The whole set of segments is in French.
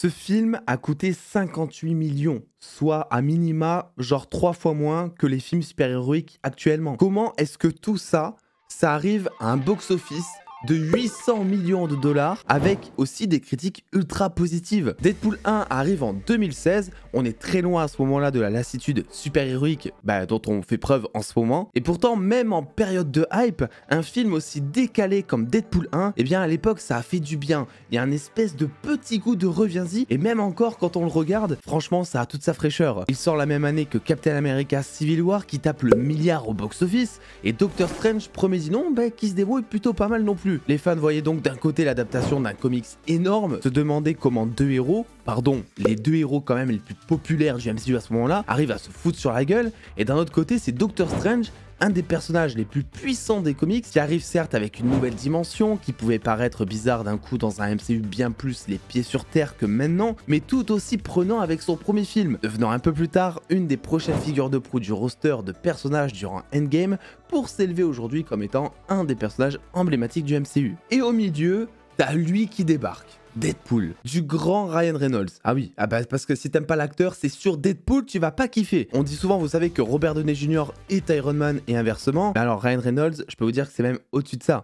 Ce film a coûté 58 millions, soit à minima genre 3 fois moins que les films super-héroïques actuellement. Comment est-ce que tout ça arrive à un box-office de 800 millions de dollars avec aussi des critiques ultra positives? Deadpool 1 arrive en 2016, on est très loin à ce moment-là de la lassitude super-héroïque dont on fait preuve en ce moment. Et pourtant, même en période de hype, un film aussi décalé comme Deadpool 1, eh bien à l'époque ça a fait du bien. Il y a un espèce de petit goût de reviens-y, et même encore quand on le regarde, franchement ça a toute sa fraîcheur. Il sort la même année que Captain America Civil War qui tape le milliard au box-office, et Doctor Strange, premier dit non, qui se débrouille plutôt pas mal non plus. Les fans voyaient donc d'un côté l'adaptation d'un comics énorme, se demandaient comment les deux héros quand même les plus populaires du MCU à ce moment-là, arrivent à se foutre sur la gueule, et d'un autre côté c'est Doctor Strange, un des personnages les plus puissants des comics, qui arrive certes avec une nouvelle dimension, qui pouvait paraître bizarre d'un coup dans un MCU bien plus les pieds sur terre que maintenant, mais tout aussi prenant avec son premier film, devenant un peu plus tard une des prochaines figures de proue du roster de personnages durant Endgame, pour s'élever aujourd'hui comme étant un des personnages emblématiques du MCU. Et au milieu, t'as lui qui débarque. Deadpool, du grand Ryan Reynolds. Ah oui, parce que si t'aimes pas l'acteur, c'est sûr Deadpool, tu vas pas kiffer. On dit souvent, vous savez, que Robert Downey Jr. est Iron Man et inversement. Mais alors Ryan Reynolds, je peux vous dire que c'est même au-dessus de ça.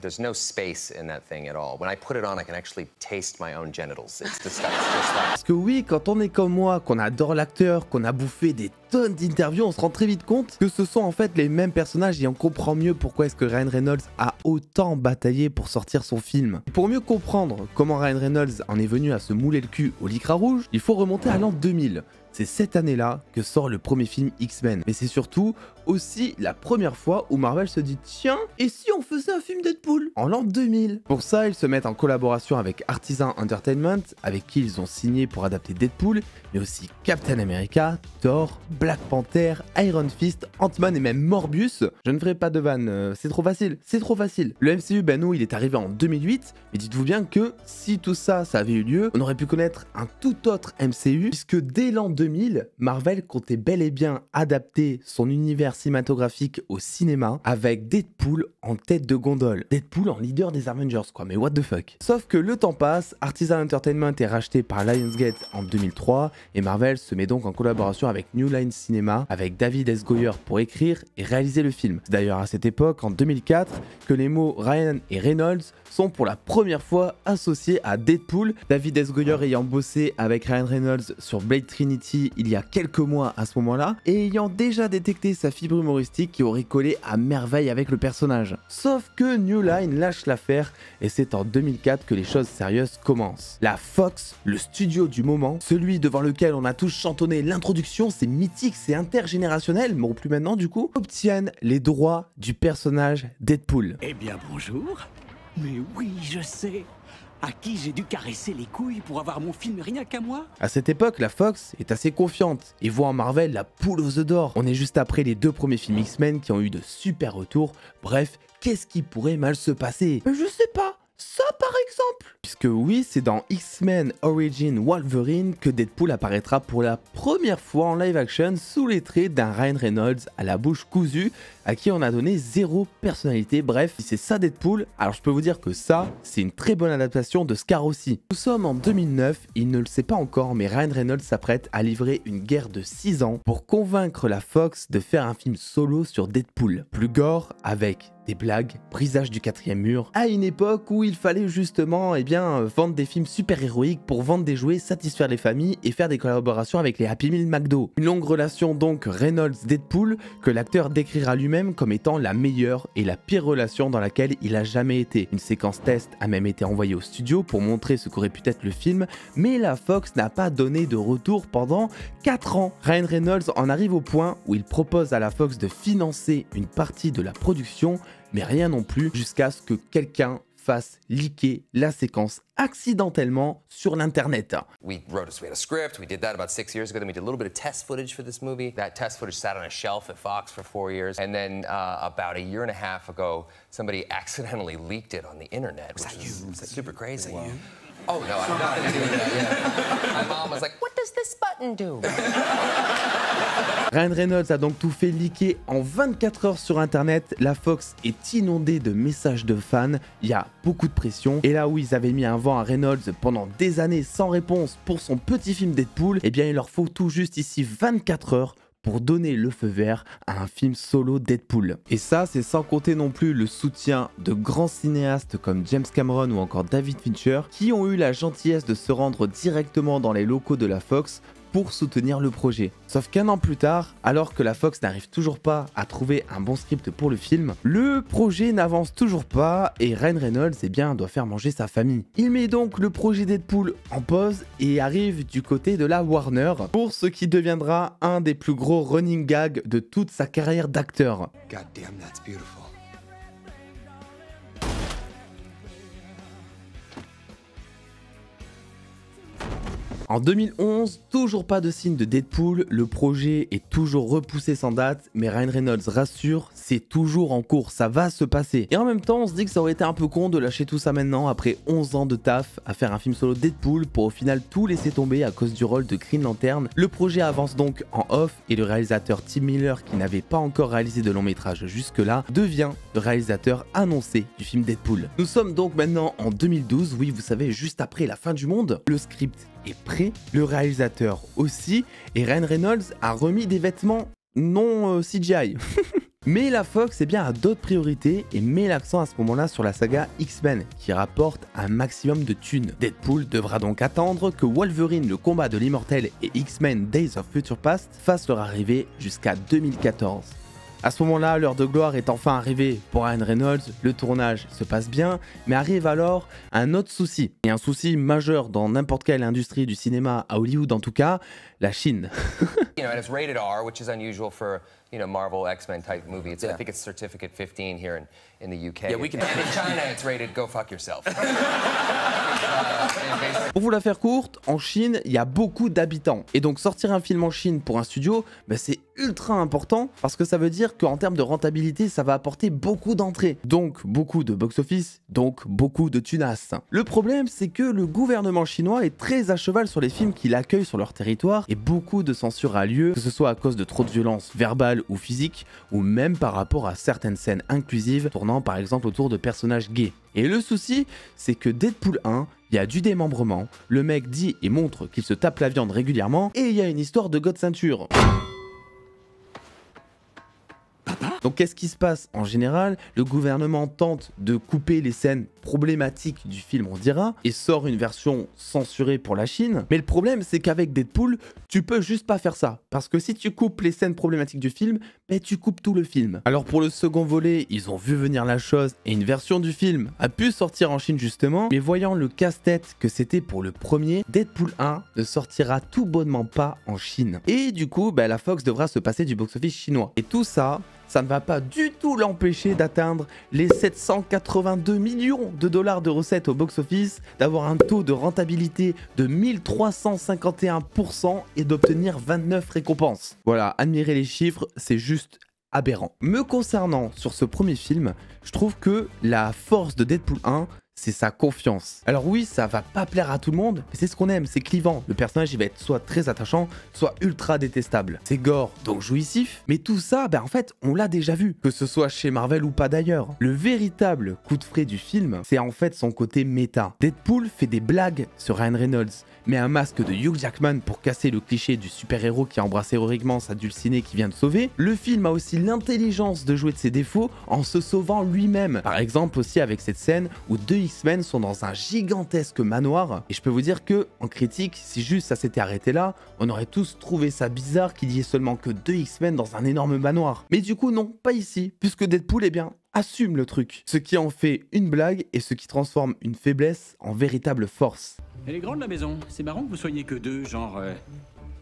There's no space in that thing at all. When I put it on, I can actually taste my own genitals. It's disgusting. Parce que oui, quand on est comme moi, qu'on adore l'acteur, qu'on a bouffé des tonnes d'interviews, on se rend très vite compte que ce sont en fait les mêmes personnages et on comprend mieux pourquoi est-ce que Ryan Reynolds a autant bataillé pour sortir son film. Pour mieux comprendre comment Ryan Reynolds en est venu à se mouler le cul au lycra rouge, il faut remonter à l'an 2000. C'est cette année-là que sort le premier film X-Men. Mais c'est surtout aussi la première fois où Marvel se dit tiens, et si on faisait un film Deadpool en l'an 2000? Pour ça, ils se mettent en collaboration avec Artisan Entertainment, avec qui ils ont signé pour adapter Deadpool, mais aussi Captain America, Thor, Black Panther, Iron Fist, Ant-Man et même Morbius. Je ne ferai pas de vanne, c'est trop facile, c'est trop facile. Le MCU, nous, il est arrivé en 2008, mais dites-vous bien que si tout ça avait eu lieu, on aurait pu connaître un tout autre MCU, puisque dès l'an 2000, Marvel comptait bel et bien adapter son univers cinématographique au cinéma avec Deadpool en tête de gondole. Deadpool en leader des Avengers quoi, mais what the fuck. Sauf que le temps passe, Artisan Entertainment est racheté par Lionsgate en 2003 et Marvel se met donc en collaboration avec New Line Cinema avec David S. Goyer pour écrire et réaliser le film. C'est d'ailleurs à cette époque, en 2004, que les mots Ryan et Reynolds sont pour la première fois associés à Deadpool, David S. Goyer ayant bossé avec Ryan Reynolds sur Blade Trinity il y a quelques mois à ce moment-là, et ayant déjà détecté sa fibre humoristique qui aurait collé à merveille avec le personnage. Sauf que New Line lâche l'affaire, et c'est en 2004 que les choses sérieuses commencent. La Fox, le studio du moment, celui devant lequel on a tous chantonné l'introduction, c'est mythique, c'est intergénérationnel, mais plus maintenant du coup, obtiennent les droits du personnage Deadpool. Eh bien bonjour. Mais oui, je sais. À qui j'ai dû caresser les couilles pour avoir mon film rien qu'à moi? À cette époque, la Fox est assez confiante et voit en Marvel la poule aux œufs d'or. On est juste après les deux premiers films X-Men qui ont eu de super retours. Bref, qu'est-ce qui pourrait mal se passer? Je sais pas. Ça par exemple. Puisque oui, c'est dans X-Men Origin Wolverine que Deadpool apparaîtra pour la première fois en live action sous les traits d'un Ryan Reynolds à la bouche cousue, à qui on a donné zéro personnalité. Bref, si c'est ça Deadpool, alors je peux vous dire que ça, c'est une très bonne adaptation de Scar aussi. Nous sommes en 2009, il ne le sait pas encore, mais Ryan Reynolds s'apprête à livrer une guerre de 6 ans pour convaincre la Fox de faire un film solo sur Deadpool. Plus gore, avec des blagues, brisage du quatrième mur, à une époque où il fallait justement vendre des films super-héroïques pour vendre des jouets, satisfaire les familles et faire des collaborations avec les Happy Meal McDo. Une longue relation donc Reynolds-Deadpool que l'acteur décrira lui-même comme étant la meilleure et la pire relation dans laquelle il a jamais été. Une séquence test a même été envoyée au studio pour montrer ce qu'aurait pu être le film, mais la Fox n'a pas donné de retour pendant 4 ans. Ryan Reynolds en arrive au point où il propose à la Fox de financer une partie de la production, mais rien non plus jusqu'à ce que quelqu'un fasse leaker la séquence accidentellement sur l'internet. We had a script, we did that about 6 years ago, then we did a little bit of test footage for this movie. That test footage sat on a shelf at Fox for 4 years, and then about a year and a half ago, somebody accidentally leaked it on the internet, which is super crazy. Oh no, I didn't do that. Yeah. My mom was like, "What does this button do?" Ryan Reynolds a donc tout fait leaker en 24 heures sur internet, la Fox est inondée de messages de fans, il y a beaucoup de pression, et là où ils avaient mis un vent à Reynolds pendant des années sans réponse pour son petit film Deadpool, eh bien il leur faut tout juste ici 24 heures pour donner le feu vert à un film solo Deadpool. Et ça, c'est sans compter non plus le soutien de grands cinéastes comme James Cameron ou encore David Fincher, qui ont eu la gentillesse de se rendre directement dans les locaux de la Fox pour soutenir le projet. Sauf qu'un an plus tard, alors que la Fox n'arrive toujours pas à trouver un bon script pour le film, le projet n'avance toujours pas et Ryan Reynolds doit faire manger sa famille. Il met donc le projet Deadpool en pause et arrive du côté de la Warner pour ce qui deviendra un des plus gros running gags de toute sa carrière d'acteur. God damn, that's beautiful. En 2011, toujours pas de signe de Deadpool, le projet est toujours repoussé sans date, mais Ryan Reynolds rassure, c'est toujours en cours, ça va se passer. Et en même temps, on se dit que ça aurait été un peu con de lâcher tout ça maintenant, après 11 ans de taf, à faire un film solo Deadpool pour au final tout laisser tomber à cause du rôle de Green Lantern. Le projet avance donc en off, et le réalisateur Tim Miller, qui n'avait pas encore réalisé de long métrage jusque-là, devient le réalisateur annoncé du film Deadpool. Nous sommes donc maintenant en 2012, oui vous savez, juste après la fin du monde, le script est prêt, le réalisateur aussi, et Ryan Reynolds a remis des vêtements non CGI. Mais la Fox a d'autres priorités et met l'accent à ce moment-là sur la saga X-Men, qui rapporte un maximum de thunes. Deadpool devra donc attendre que Wolverine, le combat de l'immortel, et X-Men Days of Future Past fassent leur arrivée jusqu'à 2014. À ce moment-là, l'heure de gloire est enfin arrivée pour Ryan Reynolds, le tournage se passe bien, mais arrive alors un autre souci, et un souci majeur dans n'importe quelle industrie du cinéma, à Hollywood en tout cas, la Chine. You know, and it's rated R, which is unusual for, you know, Marvel X-Men type movie. I think it's certificate 15 here in the UK. Yeah, we can. And in China, it's rated go fuck yourself. Pour vous la faire courte, en Chine, il y a beaucoup d'habitants. Et donc sortir un film en Chine pour un studio, c'est ultra important parce que ça veut dire qu'en termes de rentabilité, ça va apporter beaucoup d'entrées. Donc beaucoup de box-office, donc beaucoup de tunas. Le problème, c'est que le gouvernement chinois est très à cheval sur les films qu'il accueille sur leur territoire et beaucoup de censure a lieu, que ce soit à cause de trop de violence verbale ou physique, ou même par rapport à certaines scènes inclusives tournant par exemple autour de personnages gays. Et le souci, c'est que Deadpool 1, il y a du démembrement, le mec dit et montre qu'il se tape la viande régulièrement, et il y a une histoire de god ceinture. Donc qu'est-ce qui se passe en général? Le gouvernement tente de couper les scènes problématiques du film, on dira, et sort une version censurée pour la Chine. Mais le problème, c'est qu'avec Deadpool, tu peux juste pas faire ça. Parce que si tu coupes les scènes problématiques du film, tu coupes tout le film. Alors pour le second volet, ils ont vu venir la chose, et une version du film a pu sortir en Chine justement, mais voyant le casse-tête que c'était pour le premier, Deadpool 1 ne sortira tout bonnement pas en Chine. Et du coup, la Fox devra se passer du box-office chinois. Et tout ça, ça ne va pas du tout l'empêcher d'atteindre les 782 millions de dollars de recettes au box-office, d'avoir un taux de rentabilité de 1351% et d'obtenir 29 récompenses. Voilà, admirez les chiffres, c'est juste aberrant. Me concernant sur ce premier film, je trouve que la force de Deadpool 1, c'est sa confiance. Alors oui, ça va pas plaire à tout le monde, mais c'est ce qu'on aime, c'est clivant. Le personnage, il va être soit très attachant, soit ultra détestable. C'est gore, donc jouissif, mais tout ça, en fait, on l'a déjà vu, que ce soit chez Marvel ou pas d'ailleurs. Le véritable coup de frais du film, c'est en fait son côté méta. Deadpool fait des blagues sur Ryan Reynolds, met un masque de Hugh Jackman pour casser le cliché du super-héros qui embrasse héroïquement sa dulcinée qui vient de sauver. Le film a aussi l'intelligence de jouer de ses défauts en se sauvant lui-même. Par exemple aussi avec cette scène où deux X-Men sont dans un gigantesque manoir. Et je peux vous dire que, en critique, si juste ça s'était arrêté là, on aurait tous trouvé ça bizarre qu'il y ait seulement que deux X-Men dans un énorme manoir. Mais du coup non, pas ici, puisque Deadpool, assume le truc. Ce qui en fait une blague et ce qui transforme une faiblesse en véritable force. Elle est grande la maison, c'est marrant que vous soyez que deux, genre...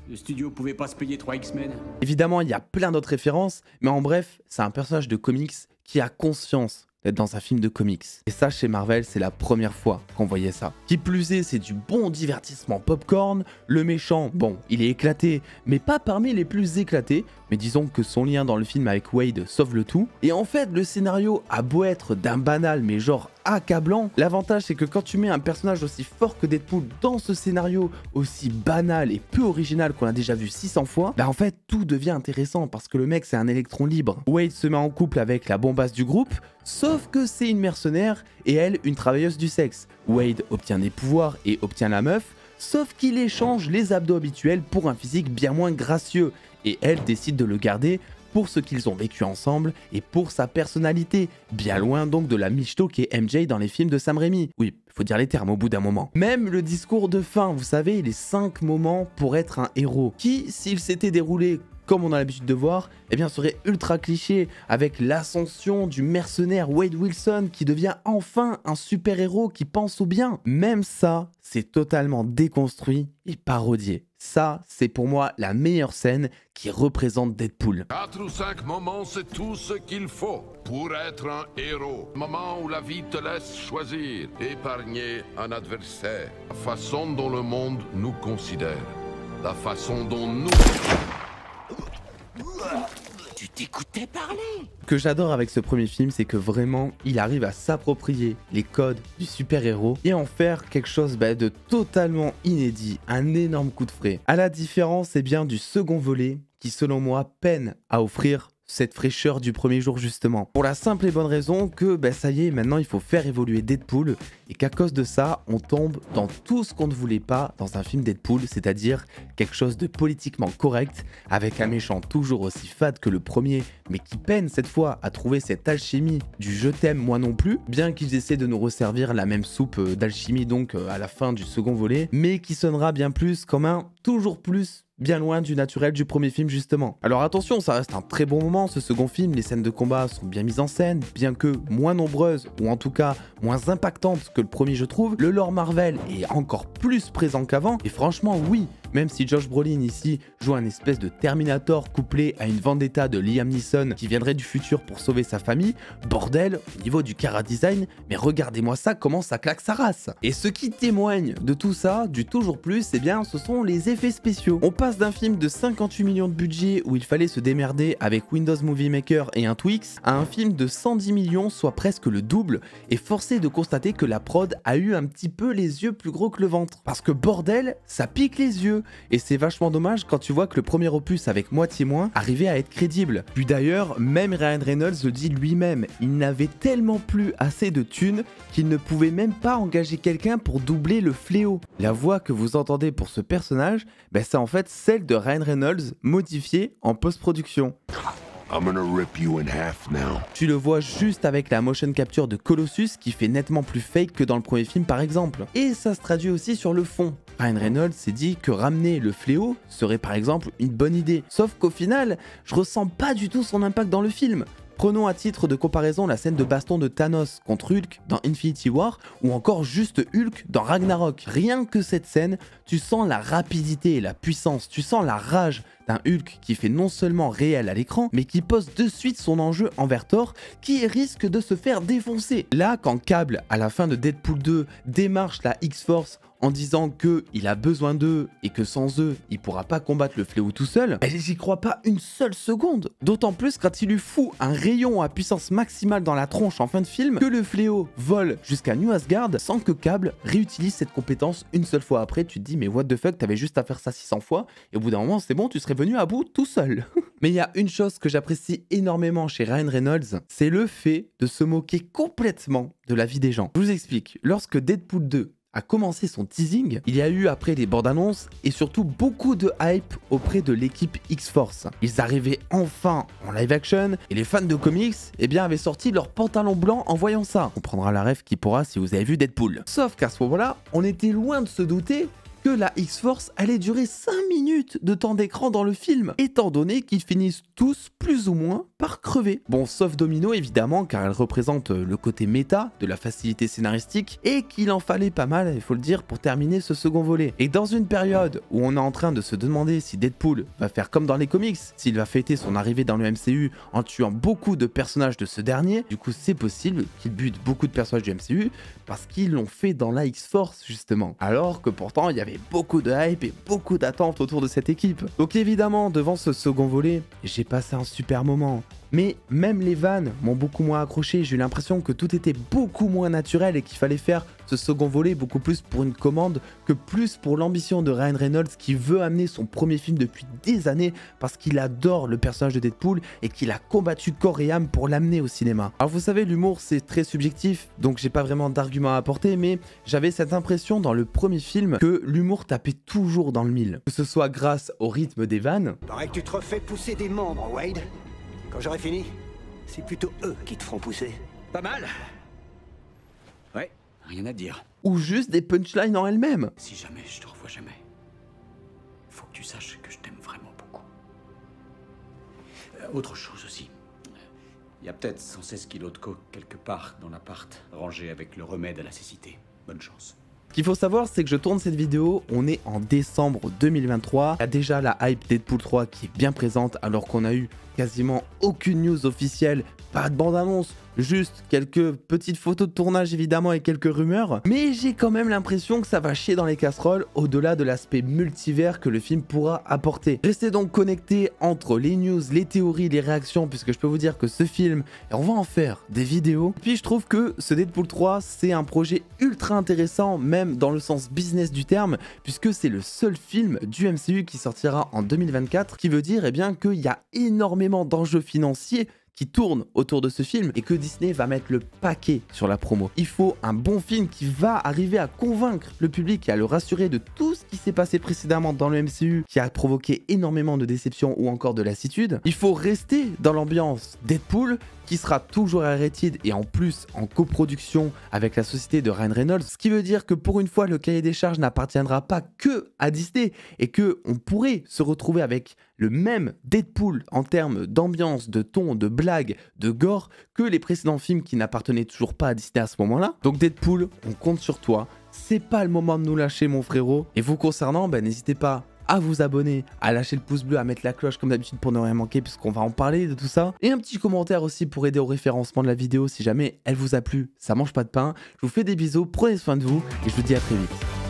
Le studio pouvait pas se payer 3 X-Men. Évidemment, il y a plein d'autres références, mais en bref, c'est un personnage de comics qui a conscience d'être dans un film de comics. Et ça, chez Marvel, c'est la première fois qu'on voyait ça. Qui plus est, c'est du bon divertissement popcorn. Le méchant, bon, il est éclaté, mais pas parmi les plus éclatés. Mais disons que son lien dans le film avec Wade sauve le tout. Et en fait, le scénario a beau être d'un banal, mais genre accablant, l'avantage c'est que quand tu mets un personnage aussi fort que Deadpool dans ce scénario aussi banal et peu original qu'on a déjà vu 600 fois, bah en fait tout devient intéressant parce que le mec c'est un électron libre. Wade se met en couple avec la bombasse du groupe, sauf que c'est une mercenaire et elle une travailleuse du sexe. Wade obtient des pouvoirs et obtient la meuf, sauf qu'il échange les abdos habituels pour un physique bien moins gracieux et elle décide de le garder pour ce qu'ils ont vécu ensemble et pour sa personnalité, bien loin donc de la michto qui est MJ dans les films de Sam Raimi. Oui, faut dire les termes au bout d'un moment. Même le discours de fin, vous savez, les 5 moments pour être un héros, qui, s'il s'était déroulé comme on a l'habitude de voir, eh bien serait ultra cliché, avec l'ascension du mercenaire Wade Wilson qui devient enfin un super-héros qui pense au bien. Même ça, c'est totalement déconstruit et parodié. Ça, c'est pour moi la meilleure scène qui représente Deadpool. 4 ou 5 moments, c'est tout ce qu'il faut pour être un héros. Moment où la vie te laisse choisir, épargner un adversaire. La façon dont le monde nous considère. La façon dont nous... Tu t'écoutais parler? Ce que j'adore avec ce premier film, c'est que vraiment, il arrive à s'approprier les codes du super-héros et en faire quelque chose de totalement inédit, un énorme coup de frais. À la différence, bien, du second volet, qui selon moi peine à offrir cette fraîcheur du premier jour justement. Pour la simple et bonne raison que ça y est, maintenant il faut faire évoluer Deadpool et qu'à cause de ça, on tombe dans tout ce qu'on ne voulait pas dans un film Deadpool, c'est-à-dire quelque chose de politiquement correct, avec un méchant toujours aussi fade que le premier, mais qui peine cette fois à trouver cette alchimie du je t'aime moi non plus, bien qu'ils essaient de nous resservir la même soupe d'alchimie donc à la fin du second volet, mais qui sonnera bien plus comme un toujours plus bien loin du naturel du premier film justement. Alors attention, ça reste un très bon moment ce second film, les scènes de combat sont bien mises en scène, bien que moins nombreuses ou en tout cas moins impactantes que le premier je trouve. Le lore Marvel est encore plus présent qu'avant et franchement oui, même si Josh Brolin ici joue un espèce de Terminator couplé à une vendetta de Liam Neeson qui viendrait du futur pour sauver sa famille, bordel, au niveau du chara design, mais regardez-moi ça, comment ça claque sa race. Et ce qui témoigne de tout ça, du toujours plus, bien ce sont les effets spéciaux. On passe d'un film de 58 millions de budget où il fallait se démerder avec Windows Movie Maker et un Twix, à un film de 110 millions, soit presque le double, et forcé de constater que la prod a eu un petit peu les yeux plus gros que le ventre. Parce que bordel, ça pique les yeux. Et c'est vachement dommage quand tu vois que le premier opus avec moitié moins arrivait à être crédible. Puis d'ailleurs, même Ryan Reynolds le dit lui-même, il n'avait tellement plus assez de thunes qu'il ne pouvait même pas engager quelqu'un pour doubler le fléau. La voix que vous entendez pour ce personnage, c'est en fait celle de Ryan Reynolds modifiée en post-production. I'm gonna rip you in half now. Tu le vois juste avec la motion capture de Colossus qui fait nettement plus fake que dans le premier film par exemple. Et ça se traduit aussi sur le fond. Ryan Reynolds s'est dit que ramener le fléau serait par exemple une bonne idée. Sauf qu'au final, je ressens pas du tout son impact dans le film. Prenons à titre de comparaison la scène de baston de Thanos contre Hulk dans Infinity War ou encore juste Hulk dans Ragnarok. Rien que cette scène, tu sens la rapidité et la puissance, tu sens la rage d'un Hulk qui fait non seulement réel à l'écran, mais qui pose de suite son enjeu envers Thor, qui risque de se faire défoncer. Là, quand Cable, à la fin de Deadpool 2, démarche la X-Force en disant qu'il a besoin d'eux et que sans eux, il pourra pas combattre le fléau tout seul, j'y crois pas une seule seconde. D'autant plus quand il lui fout un rayon à puissance maximale dans la tronche en fin de film, que le fléau vole jusqu'à New Asgard sans que Cable réutilise cette compétence une seule fois après. Tu te dis mais what the fuck, t'avais juste à faire ça 600 fois et au bout d'un moment c'est bon, tu serais venu à bout tout seul. Mais il y a une chose que j'apprécie énormément chez Ryan Reynolds, c'est le fait de se moquer complètement de la vie des gens. Je vous explique, lorsque Deadpool 2 a commencé son teasing, il y a eu après les bandes annonces et surtout beaucoup de hype auprès de l'équipe X-Force. Ils arrivaient enfin en live action et les fans de comics avaient sorti leur pantalon blanc en voyant ça. On prendra la ref qui pourra si vous avez vu Deadpool. Sauf qu'à ce moment-là, on était loin de se douter que la X-Force allait durer 5 minutes de temps d'écran dans le film, étant donné qu'ils finissent tous plus ou moins par crever. Bon, sauf Domino évidemment, car elle représente le côté méta de la facilité scénaristique, et qu'il en fallait pas mal, il faut le dire, pour terminer ce second volet. Et dans une période où on est en train de se demander si Deadpool va faire comme dans les comics, s'il va fêter son arrivée dans le MCU en tuant beaucoup de personnages de ce dernier, du coup c'est possible qu'il bute beaucoup de personnages du MCU, parce qu'ils l'ont fait dans la X-Force justement. Alors que pourtant il y avait beaucoup de hype et beaucoup d'attentes autour de cette équipe. Donc évidemment, devant ce second volet, j'ai passé un super moment. Mais même les vannes m'ont beaucoup moins accroché, j'ai eu l'impression que tout était beaucoup moins naturel et qu'il fallait faire ce second volet beaucoup plus pour une commande que plus pour l'ambition de Ryan Reynolds qui veut amener son premier film depuis des années parce qu'il adore le personnage de Deadpool et qu'il a combattu corps et âme pour l'amener au cinéma. Alors vous savez, l'humour c'est très subjectif, donc j'ai pas vraiment d'argument à apporter, mais j'avais cette impression dans le premier film que l'humour tapait toujours dans le mille. Que ce soit grâce au rythme des vannes. Paraît que tu te refais pousser des membres, Wade. Quand j'aurai fini, c'est plutôt eux qui te feront pousser. Pas mal. Ouais, rien à dire. Ou juste des punchlines en elles-mêmes. Si jamais je te revois jamais, faut que tu saches que je t'aime vraiment beaucoup. Autre chose aussi. Il y a peut-être 116 kilos de coke quelque part dans l'appart, rangé avec le remède à la cécité. Bonne chance. Ce qu'il faut savoir, c'est que je tourne cette vidéo, on est en décembre 2023. Il y a déjà la hype Deadpool 3 qui est bien présente alors qu'on a eu quasiment aucune news officielle, pas de bande-annonce, juste quelques petites photos de tournage évidemment et quelques rumeurs. Mais j'ai quand même l'impression que ça va chier dans les casseroles au-delà de l'aspect multivers que le film pourra apporter. Restez donc connectés entre les news, les théories, les réactions, puisque je peux vous dire que ce film, et on va en faire des vidéos. Puis je trouve que ce Deadpool 3, c'est un projet ultra intéressant, même dans le sens business du terme, puisque c'est le seul film du MCU qui sortira en 2024, qui veut dire bien qu'il y a énormément d'enjeux financiers qui tourne autour de ce film et que Disney va mettre le paquet sur la promo. Il faut un bon film qui va arriver à convaincre le public et à le rassurer de tout ce qui s'est passé précédemment dans le MCU qui a provoqué énormément de déception ou encore de lassitude. Il faut rester dans l'ambiance Deadpool qui sera toujours rated et en plus en coproduction avec la société de Ryan Reynolds, ce qui veut dire que pour une fois le cahier des charges n'appartiendra pas que à Disney et que on pourrait se retrouver avec le même Deadpool en termes d'ambiance, de ton, de blague, de gore que les précédents films qui n'appartenaient toujours pas à Disney à ce moment-là. Donc Deadpool, on compte sur toi, c'est pas le moment de nous lâcher mon frérot. Et vous concernant, n'hésitez pas à vous abonner, à lâcher le pouce bleu, à mettre la cloche comme d'habitude pour ne rien manquer puisqu'on va en parler de tout ça. Et un petit commentaire aussi pour aider au référencement de la vidéo si jamais elle vous a plu, ça mange pas de pain. Je vous fais des bisous, prenez soin de vous et je vous dis à très vite.